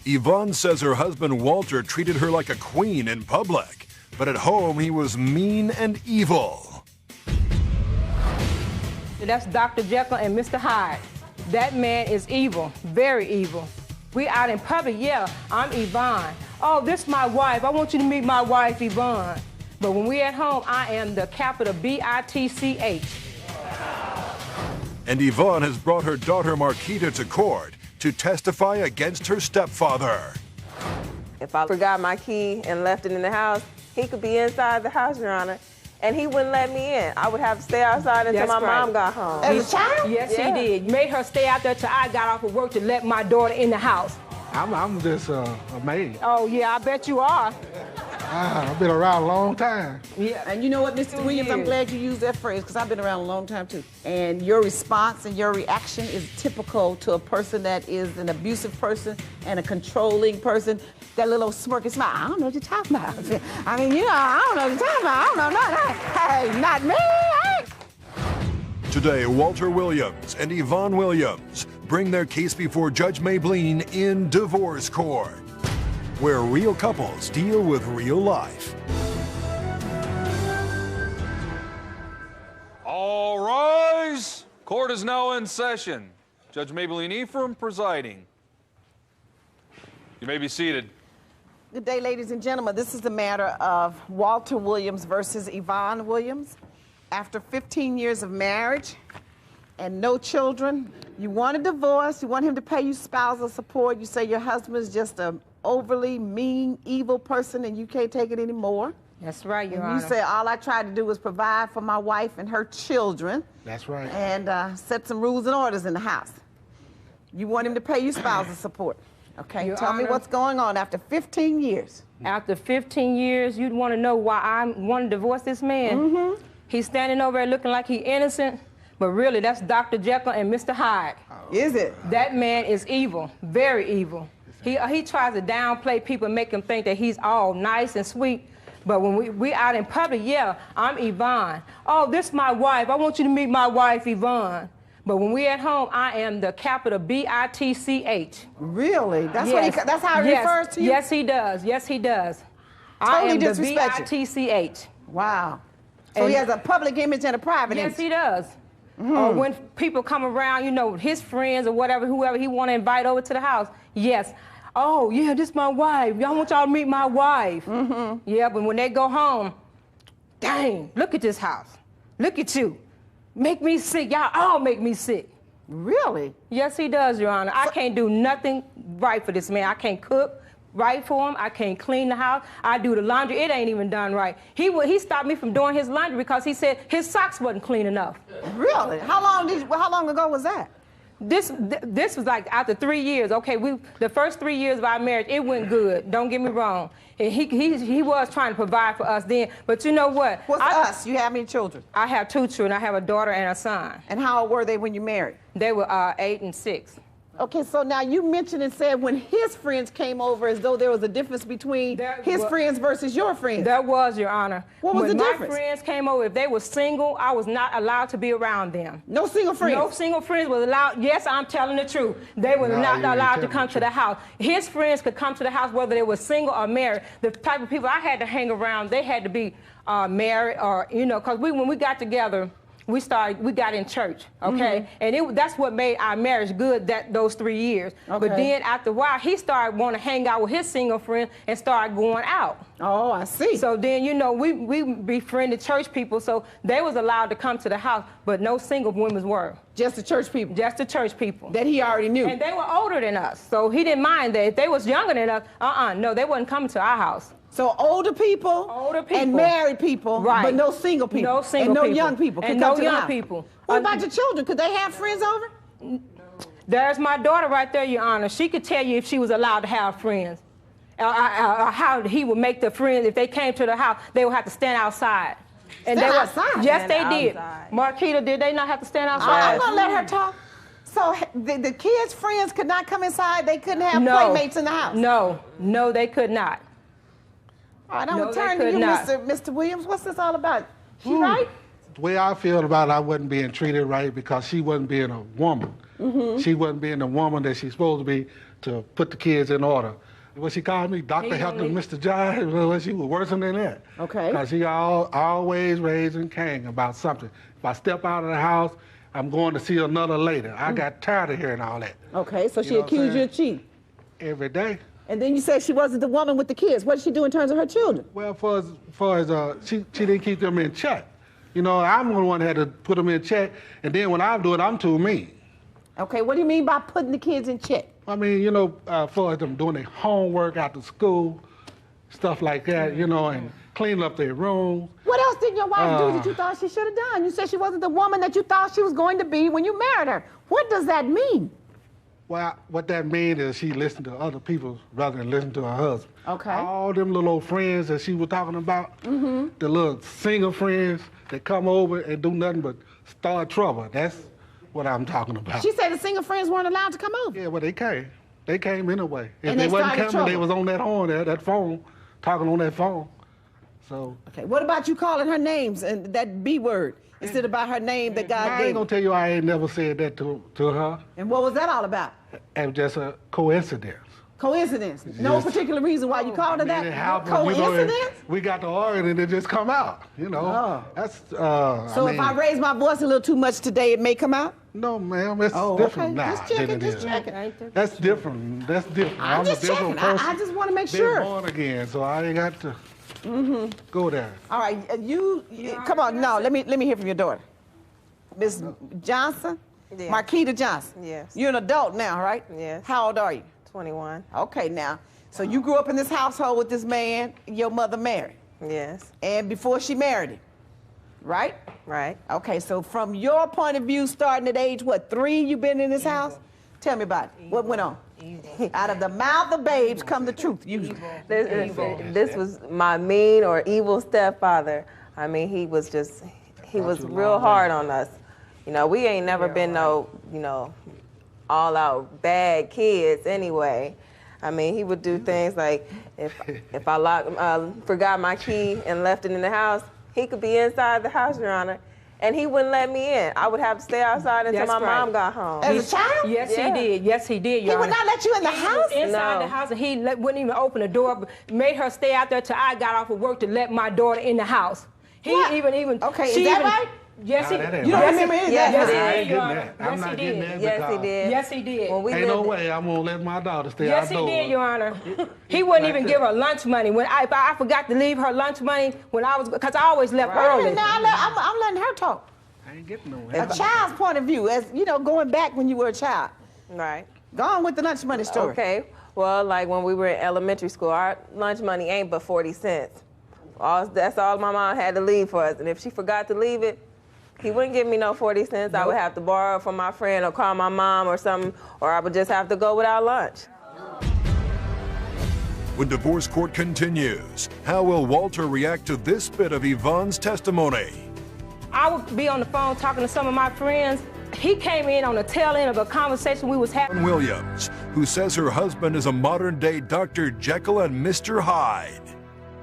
Yvonne says her husband Walter treated her like a queen in public, but at home he was mean and evil. That's Dr. Jekyll and Mr. Hyde. That man is evil, very evil. We out in public, yeah, I'm Yvonne. Oh, this is my wife. I want you to meet my wife, Yvonne. But when we at home, I am the capital B-I-T-C-H. And Yvonne has brought her daughter Marquita to court to testify against her stepfather. If I forgot my key and left it in the house, he could be inside the house, Your Honor, and he wouldn't let me in. I would have to stay outside until my mom got home. As a child? Yes, he did. Made her stay out there till I got off of work to let my daughter in the house. I'm just amazed. Oh, yeah, I bet you are. I've been around a long time. Yeah, and you know what, Mr. Williams, I'm glad you used that phrase because I've been around a long time too. And your response and your reaction is typical to a person that is an abusive person and a controlling person. That little smirky smile, I don't know what you're talking about. I mean, you know, I don't know what you're talking about. I don't know nothing. Hey, not me, hey. Today, Walter Williams and Yvonne Williams bring their case before Judge Maybelline in divorce court, where real couples deal with real life. All rise. Court is now in session. Judge Maybelline Ephraim presiding. You may be seated. Good day, ladies and gentlemen. This is the matter of Walter Williams versus Yvonne Williams. After 15 years of marriage and no children, you want a divorce, you want him to pay you spousal support, you say your husband is just an overly mean, evil person and you can't take it anymore. That's right, Your Honor. You say all I tried to do was provide for my wife and her children. That's right. And set some rules and orders in the house. You want him to pay you spousal support. Okay, Your tell me Honor, what's going on after 15 years. After 15 years, you'd want to know why I want to divorce this man. He's standing over there looking like he's innocent, but really that's Dr. Jekyll and Mr. Hyde. Is it? That man is evil, very evil. He tries to downplay people and make them think that he's all nice and sweet. But when we out in public, yeah, I'm Yvonne. Oh, this is my wife. I want you to meet my wife, Yvonne. But when we at home, I am the capital B-I-T-C-H. Really? That's Yes. that's how he refers to you? Yes, he does. Yes, he does. Totally I am the disrespect you. B-I-T-C-H. Wow. So he has a public image and a private Yes, image. he does. Or when people come around, you know, his friends or whatever, whoever he want to invite over to the house, yes. Oh, yeah, this is my wife. I want y'all to meet my wife. Yeah, but when they go home, dang, look at this house. Look at you. Make me sick. Y'all all make me sick. Really? Yes, he does, Your Honor. I can't do nothing right for this man. I can't cook right for him. I can't clean the house. I do the laundry. It ain't even done right. He stopped me from doing his laundry because he said his socks wasn't clean enough. Really? How long ago was that? This was like after 3 years. Okay, the first 3 years of our marriage, it went good. Don't get me wrong. And he was trying to provide for us then. But you know what? What's us? You have any children? I have 2 children. I have a daughter and a son. And how old were they when you married? They were 8 and 6. Okay, so now you mentioned and said when his friends came over as though there was a difference between his friends versus your friends. There was, Your Honor. What was the difference? When my friends came over, if they were single, I was not allowed to be around them. No single friends? No single friends was allowed. Yes, I'm telling the truth. They were not allowed to come to the house. His friends could come to the house whether they were single or married. The type of people I had to hang around, they had to be married or, you know, because when we got together, we got in church, okay? And that's what made our marriage good those 3 years. Okay. But then after a while, he started wanting to hang out with his single friends and started going out. Oh, I see. So then, you know, we befriended church people, so they was allowed to come to the house, but no single women were. Just the church people? Just the church people. That he already knew? And they were older than us, so he didn't mind that. If they was younger than us, no, they wasn't coming to our house. So older people and married people, right? But no single people, no single people, and no young people could and come no to the young house. people. What about your children? Could they have friends over? There's my daughter right there, Your Honor. She could tell you if she was allowed to have friends, how he would make the friends. If they came to the house, they would have to stand outside. And stand outside? Yes, they did. Marquita, did they not have to stand outside? I'm gonna let her talk. So the kids' friends could not come inside. They couldn't have playmates in the house. No, they could not. All right, I'm going to turn to you, Mr. Williams. What's this all about? She right? The way I feel about it, I wasn't being treated right because she wasn't being a woman. She wasn't being the woman that she's supposed to be to put the kids in order. What she called me, Dr. Helton, Mr. John, well, she was worse than that. Okay. Because she always raising Cain about something. If I step out of the house, I'm going to see another later. I got tired of hearing all that. Okay, so she accused you of cheating. Every day. And then you said she wasn't the woman with the kids. What did she do in terms of her children? Well, she didn't keep them in check. You know, I'm the one that had to put them in check, and then when I do it, I'm too mean. Okay, what do you mean by putting the kids in check? I mean, you know, for them doing their homework after school, stuff like that, you know, and cleaning up their rooms. What else did your wife do that you thought she should have done? You said she wasn't the woman that you thought she was going to be when you married her. What does that mean? Well, what that means is she listened to other people rather than listen to her husband. Okay. All them little old friends that she was talking about, the little single friends that come over and do nothing but start trouble. That's what I'm talking about. She said the single friends weren't allowed to come over. Yeah, well, they came. They came anyway. If And they they wasn't started coming, they trouble. was on that horn there, that phone, talking on that phone. So. Okay, what about you calling her names and that B word instead of by her name that God I gave? ain't gonna tell you I ain't never said that to her. And what was that all about? It was just a coincidence. Coincidence. No Yes. particular reason why you called her I mean, it that. happened, you know, Coincidence? we got to arguing and it just come out, you know. Oh. That's, So if I raise my voice a little too much today, it may come out? No, ma'am, it's Oh, different okay. now Just checking, than it just is. checking. That's different. That's different. I'm a just different checking. person. I just want to make Been sure. born again, so I ain't got to go there. All right, you come on. No, let me hear from your daughter, Miss Johnson, Yeah. Marquita Johnson. Yes. You're an adult now, right? Yes. How old are you? 21. Okay, now. So you grew up in this household with this man your mother married, Yes. and before she married him, right? Right. Okay, so from your point of view, starting at age, what, 3, you've been in this house? Tell me about it. What went on? Out of the mouth of babes come the truth, usually. This was my mean or evil stepfather. I mean, he was real hard on us. You know, we ain't never been no, you know, all out bad kids anyway. I mean, he would do things like if I forgot my key and left it in the house, he could be inside the house, Your Honor, and he wouldn't let me in. I would have to stay outside until my mom got home. As a child? Yes, Yeah. he did. Yes, he did, Your He would Honor. not let you in the He house? was inside No. the house, and he wouldn't even open the door. Made her stay out there till I got off of work to let my daughter in the house. He What? even. Okay, she is that even- right? Yes, Nah, he that did. ain't You don't right. remember any of Yes, that? he Yes, did. he did, Your I'm Honor. not getting that. I'm Yes, not he getting did. that. Yes, he because did. Yes, he did. When we Ain't no lived- way I'm gonna let my daughter stay Yes, he outdoors. did, Your Honor. He wouldn't even give her lunch money. When I forgot to leave her lunch money when I was, because I always left Wait a early. minute, now I'm letting her talk. I ain't getting A nowhere. child's point of view, as you know, going back when you were a child. Right. Go on with the lunch money story. Okay. Well, like when we were in elementary school, our lunch money ain't but 40 cents. That's all my mom had to leave for us. And if she forgot to leave it, he wouldn't give me no 40 cents. I would have to borrow from my friend or call my mom or something, or I would just have to go without lunch. When divorce court continues, how will Walter react to this bit of Yvonne's testimony? I would be on the phone talking to some of my friends. He came in on the tail end of a conversation we was having. Williams, who says her husband is a modern-day Dr. Jekyll and Mr. Hyde.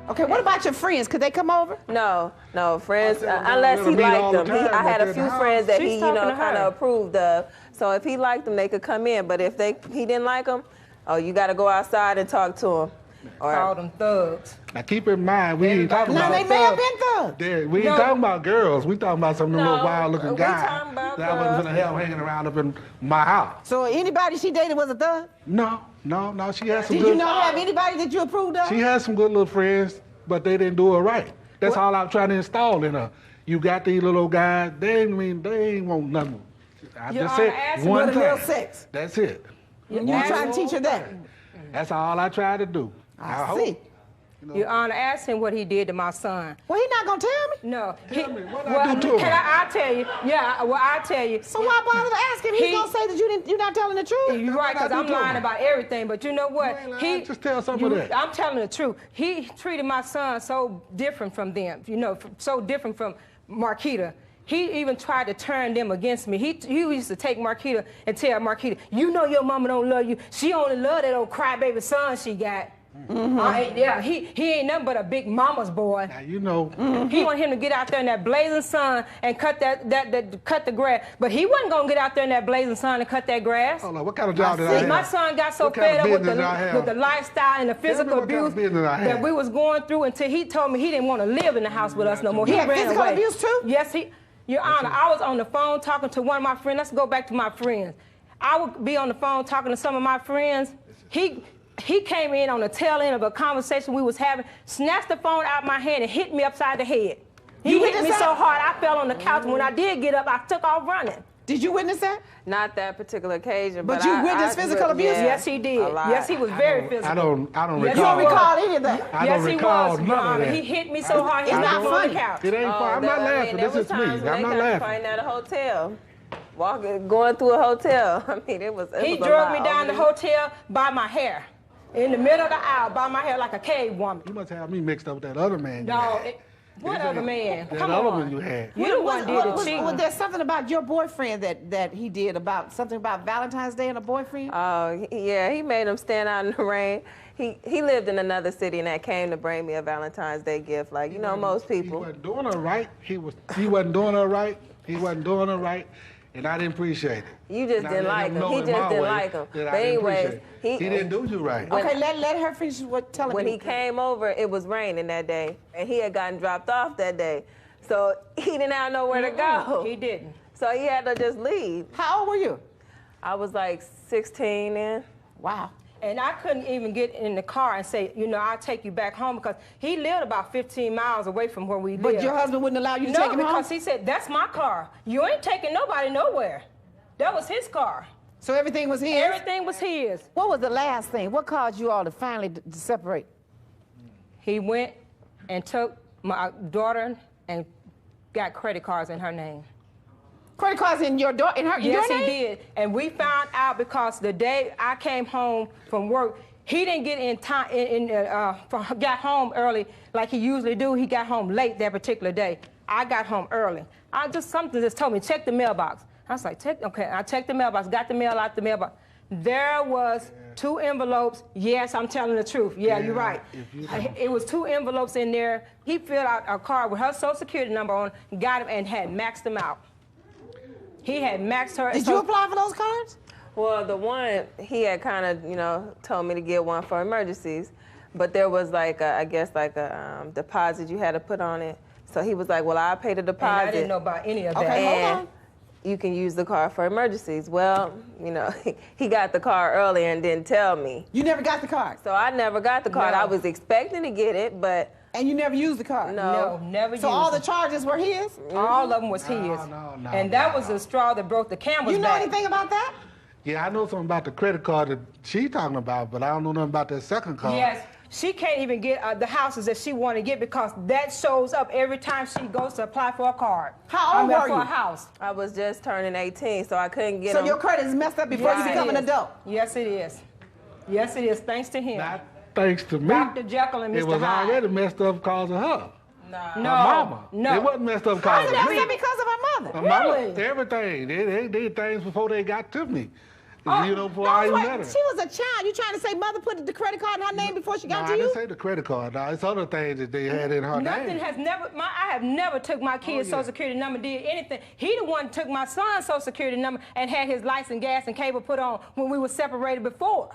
Okay, what about your friends? Could they come over? No, friends, I said, unless he we'll meet all liked the them. time I had up a at few the house. friends that She's he, you talking know, to her. kind of approved of. So if he liked them, they could come in. But if he didn't like them, oh, you got to go outside and talk to him. Call them thugs. Now keep in mind, we ain't talking Now, about. they may have been thugs. We ain't talking about girls. We talking about some of them No, little wild-looking we guys talking about that I wasn't gonna have hanging around up in my house. So anybody she dated was a thug? No. She had some Did good. you not have anybody that you approved of? She had some good little friends, but they didn't do it right. That's all I'm trying to install in her. You got these little guys. They ain't want nothing. I Your just Honor, said ask him one what a thing. little sex. That's it. You trying to teach her that? That's all I tried to do. I see. Your Honor, ask him what he did to my son. Well, he not gonna tell me. No. Tell me, what I do to him? Can I tell you? Yeah, well, I'll tell you. So why bother to ask him? He's He- gonna say that you're not telling the truth. You're right, because What I I'm do to lying him? about everything. But you know what? You ain't lying. Just tell some of that. I'm telling the truth. He treated my son so different from them. You know, so different from Marquita. He even tried to turn them against me. He used to take Marquita and tell Marquita, you know your mama don't love you. She only love that old crybaby son she got. Yeah, he ain't nothing but a big mama's boy. Now, you know. He wanted him to get out there in that blazing sun and cut cut the grass. But he wasn't gonna get out there in that blazing sun and cut that grass. Hold on, what kind of job did I have? My son got so fed up with the lifestyle and the physical abuse that we was going through until he told me he didn't want to live in the house with us no more. He had ran physical away. abuse too? Yes, Your Honor, I was on the phone talking to one of my friends. Let's go back to my friends. I would be on the phone talking to some of my friends. He came in on the tail end of a conversation we was having, snatched the phone out of my hand and hit me upside the head. He hit me so hard I fell on the couch. When I did get up, I took off running. Did you witness that? Not that particular occasion, but you witnessed physical abuse? Yeah, yes, he did. Yes, he was very physical. I don't recall. You don't recall any of that? I don't recall none of that. He hit me so hard, he it's not fell on the couch. It ain't fun. I'm not laughing. This is me. I'm not laughing. Find at a hotel. Going through a hotel. I mean, it was He drug me down the hotel by my hair. In the middle of the aisle, by my hair like a cave woman. You must have me mixed up with that other man. No, what other man? That Come other on. one you had. You the one did it, cheating. Was there something about your boyfriend that he did about something about Valentine's Day and a boyfriend? Oh, yeah, he made him stand out in the rain. He lived in another city and that came to bring me a Valentine's Day gift, like, you know, most people. He wasn't doing her right. He wasn't doing her right. He wasn't doing her right. And I didn't appreciate it. You just didn't like him. He just didn't like him. But anyways, he didn't do you right. Okay, let her finish telling me. When he came over, it was raining that day, and he had gotten dropped off that day. So he didn't have nowhere to go. He didn't. So he had to just leave. How old were you? I was like 16 then. Wow. And I couldn't even get in the car and say, you know, I'll take you back home because he lived about 15 miles away from where we lived. But your husband wouldn't allow you to take him home? No, because he said, that's my car. You ain't taking nobody nowhere. That was his car. So everything was his? Everything was his. What was the last thing? What caused you all to finally to separate? He went and took my daughter and got credit cards in her name. Credit cards in your daughter, in Yes, your name? he did. And we found out because the day I came home from work, he didn't get in time. Got home early like he usually do. He got home late that particular day. I got home early. Something just told me check the mailbox. I was like, okay. I checked the mailbox, got the mail out the mailbox. There was 2 envelopes. Yes, I'm telling the truth. Yeah, you're right. It was 2 envelopes in there. He filled out a card with her Social Security number on, got him, and had maxed them out. He had maxed her. Did you apply for those cards? Well, the one, he had kind of, you know, told me to get one for emergencies. But there was like, I guess like a deposit you had to put on it. So he was like, well, I'll pay the deposit. And I didn't know about any of that. Okay, hold and on. you can use the card for emergencies. Well, you know, he got the card earlier and didn't tell me. You never got the card? So I never got the card. No. I was expecting to get it, but... And you never used the card? No. No, never used So all the it. charges were his? All of them was his. No, and that was the straw that broke the camel's You know back. anything about that? Yeah, I know something about the credit card that she's talking about, but I don't know nothing about that second card. Yes, she can't even get the houses that she want to get because that shows up every time she goes to apply for a card. How old were for you? a house. I was just turning 18, so I couldn't get So them. your credit is messed up before you Yes, become it an is. adult? Yes, it is. Yes, it is, thanks to him. Not thanks to me. Dr. Jekyll and Mr. It was Hyde. already messed up because of her. No, Her mama. no. It wasn't messed up How's because it of ever me. because of her mother? Her mama, Really? everything. They did things before they got to me. Oh, You know, before I even met her. She was a child. You trying to say mother put the credit card in her name before she No, got I to you? didn't say the credit card. No, it's other things that they had in her Nothing name. has never, I have never took my kid's Social Security number, did anything. He the one took my son's Social Security number and had his license, gas, and cable put on when we were separated before.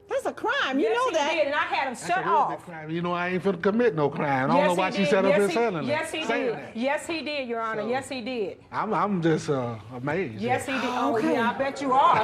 That's a crime. You Yes, know he that. did, and I had him That's shut a real big off. crime. You know, I ain't finna commit no crime. I don't Yes, know why he she did. sat up Yes, here he- saying that. Yes, he saying did. that. Yes, he did, Your Honor. So- Yes, he did. I'm just amazed. Yes, he did. Oh, Okay. yeah, I bet you are. I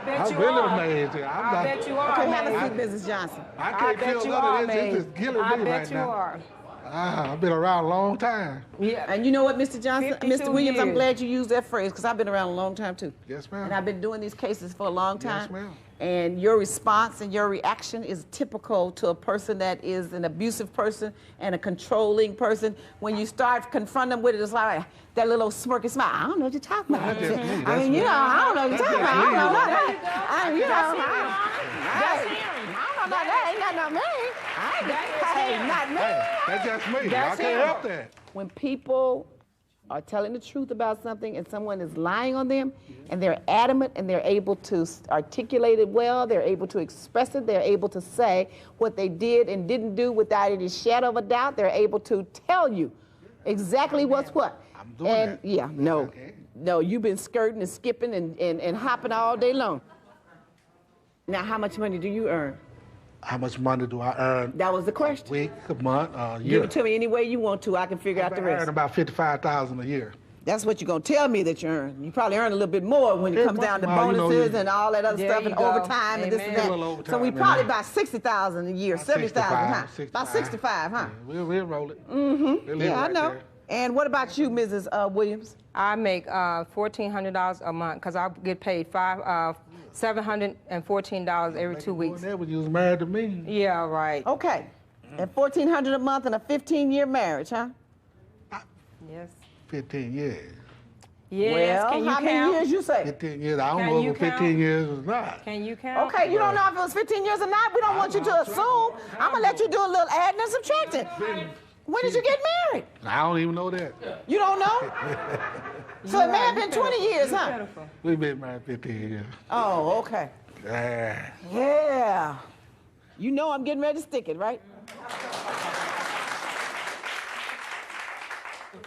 bet I'm you really are. amazed. I bet you are. Okay, man. have a seat, Mrs. Johnson. I I can't bet feel you none are, of this. man. This is killing I me bet right you now. are. I've been around a long time. Yeah. And you know what, Mr. Johnson, 52 Mr. Williams, I'm years. glad you used that phrase because I've been around a long time too. Yes, ma'am. And I've been doing these cases for a long time. Yes, ma'am. And your response and your reaction is typical to a person that is an abusive person and a controlling person. When you start confronting them with it, it's like that little smirky smile. I don't know what you're talking about. That's just me. I That's mean, me. you know, I don't know what you're That's talking just about. I don't me. know There nothing. you go. I don't know That's that. Ain't got no me. Hey, not me. Hey, that's just me. I That's can't him. help that. When people are telling the truth about something and someone is lying on them, and they're adamant and they're able to articulate it well, they're able to express it, they're able to say what they did and didn't do without any shadow of a doubt, they're able to tell you exactly what's what. I'm doing that. Yeah, no, no, you've been skirting and skipping and hopping all day long. Now, how much money do you earn? How much money do I earn? That was the question. A week, a month, a year. Give it to me any way you want to. I can figure out the I rest. earn about $55,000 a year. That's what you're going to tell me that you earn. You probably earn a little bit more when it comes down to well, bonuses you know, and all that other There stuff you and go. overtime and this and Amen. that. A little overtime, So we yeah. probably about $60,000 a year, $70,000, huh? 65. About 65, huh? Yeah, we'll roll it. Mm-hmm. Yeah, I know. And what about you, Mrs. Williams? I make $1,400 a month because I get paid $714 every 2 weeks. That when you was married to me. Yeah, right. Okay. And $1,400 a month and a 15-year marriage, huh? Yes. 15 years. Yes. Well, Can you how count? many years you say? 15 years. I don't Can know you if 15 count? years or not. Can you count? Okay, you don't know if it was 15 years or not. We don't want you to assume. I'm going to let you do a little adding and subtracting. When did you get married? I don't even know that. You don't know? So it may have been 20 years, huh? Beautiful. We've been married 15 years. Oh, okay. Yeah. You know I'm getting ready to stick it, right?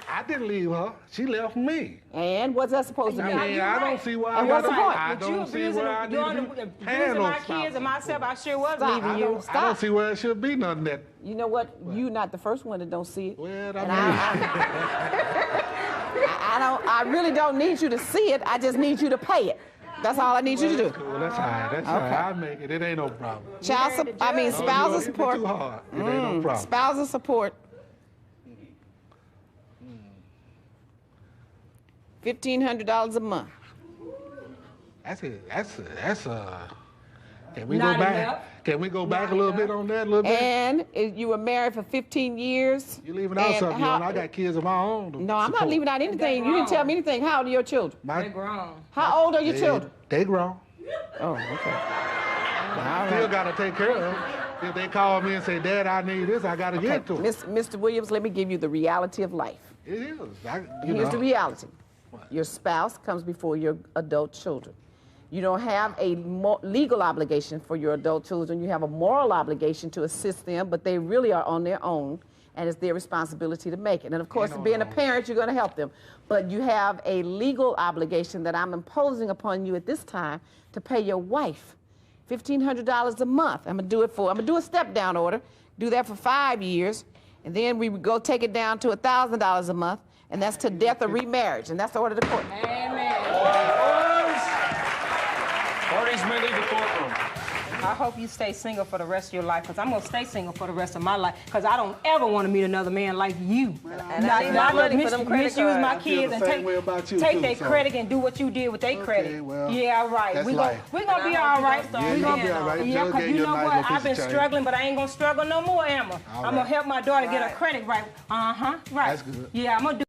I didn't leave her. She left me. And what's that supposed to mean? I mean, I don't see why And I what's the point? I don't see where I need to be paying Abusing no my kids and myself, I sure was Stop. leaving I you. don't, I don't see where it should be nothing that. You know what? You're not the first one that don't see it. Well, And I really don't need you to see it. I just need you to pay it. That's all I need you to do. Cool, that's all right. That's all right. I'll make it. It ain't no problem. Spousal Don't support. Too hard. It ain't no problem. Spousal support. $1,500 a month. That's it. That's Can we Not go back? enough. Can we go back Not a little bit enough. on that? A little bit. And you were married for 15 years. You leaving out and something? how- I got kids of my own. to No, I'm not support. leaving out anything. You didn't tell me anything. How old are your children? They're grown. How old are your children? They grown. Oh, okay. Still got to take care of them. If they call me and say, Dad, I need this, I got to get to them. Mr. Williams, let me give you the reality of life. It is. Here's the reality. Your spouse comes before your adult children. You don't have a legal obligation for your adult children. You have a moral obligation to assist them, but they really are on their own, and it's their responsibility to make it. And of course, being a parent, you're going to help them. But you have a legal obligation that I'm imposing upon you at this time to pay your wife $1,500 a month. I'm going to do a step-down order, do that for 5 years, and then we would go take it down to $1,000 a month, and that's to death or remarriage, and that's the order of the court. Amen. Parties may leave the courtroom. I hope you stay single for the rest of your life, because I'm going to stay single for the rest of my life, because I don't ever want to meet another man like you. And I need my money for them credit misuse my cards. kids and same way about you, take too, their so. credit and do what you did with their credit. well, yeah, right. that's We're life. going to be all right. Yeah, you gonna be all right. Yeah, Judge because gave you you a know nice what? little I've been piece of change. struggling, but I ain't going to struggle no more, am I? I'm going to help my daughter get her credit right. Uh-huh, right. That's good. Yeah, I'm going to do